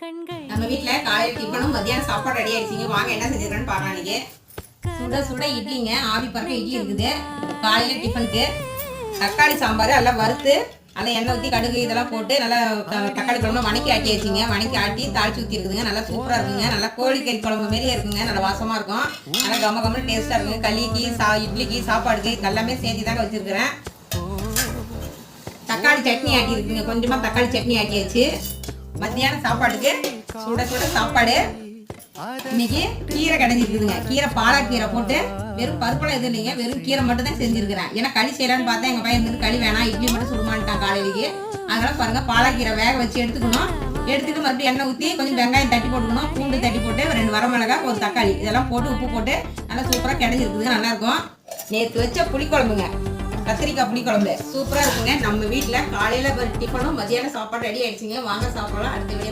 நம்ம வீட்டில் காலையில் டிஃபனும் மத்தியானம் சாப்பாடு ரெடி ஆயிடுச்சிங்க. வாங்க என்ன செஞ்சிருக்கேன்னு பார்க்கலாம். இன்னைக்கு சுட சுட இட்லிங்க, ஆவி பறக்க இட்லி இருக்குது. காலையில் டிஃபனுக்கு தக்காளி சாம்பார் எல்லாம் வறுத்து நல்லா எண்ணெய் ஊற்றி கடுகு இதெல்லாம் போட்டு நல்லா தக்காளி குழம்பு வணக்கி ஆட்டி வச்சிங்க. வணக்கி ஆட்டி தாளிச்சு ஊற்றி இருக்குதுங்க. நல்லா சூப்பராக இருக்குங்க. நல்லா கோழிக்கறி குழம்பு மாரியே இருக்குங்க. நல்லா வாசமாக இருக்கும். நல்லா கம்ம கம்மனு டேஸ்ட்டாக இருக்குங்க. களிக்கு இட்லிக்கு சாப்பாடுக்கு எல்லாமே சேர்த்து தாங்க வச்சுருக்கிறேன். தக்காளி சட்னி ஆட்டி இருக்குங்க. கொஞ்சமாக தக்காளி சட்னி ஆட்டியாச்சு. மத்தியானம் சாப்பாட்டுக்கு சுட சுட சாப்பாடு. இன்னைக்கு கீரை கிடைச்சிருக்குதுங்க. கீரை பாலாக்கீரை போட்டு வெறும் பருப்பெல்லாம் எதுவும் இல்லைங்க, வெறும் கீரை மட்டும் தான் செஞ்சிருக்கிறேன். ஏன்னா களி செய்யலான்னு பார்த்தா எங்கள் பையன் வந்து களி வேணாம், இட்லி மட்டும் சுடுமான்ட்டான் காலையிலேயே. அதனால பாருங்க, பாலாக்கீரை வேக வச்சு எடுத்துக்கணும். எடுத்துட்டு மறுபடியும் எண்ணெய் ஊற்றி கொஞ்சம் வெங்காயம் தட்டி போட்டுக்கணும், பூண்டு தட்டி போட்டு 2 வரமிளகாய், ஒரு தக்காளி இதெல்லாம் போட்டு உப்பு போட்டு நல்லா சூப்பராக கிடைச்சிருக்குதுங்க. நல்லா இருக்கும். நேற்று வச்ச புளிக்குழம்புங்க, கத்திரிக்காய் புளிக்குழம்பு சூப்பராக இருக்குங்க. நம்ம வீட்டில் காலையில் டிஃபனும் மதியானம் சாப்பாடு ரெடி ஆயிடுச்சுங்க. வாங்க சாப்பிடலாம். அடுத்த வீடியோ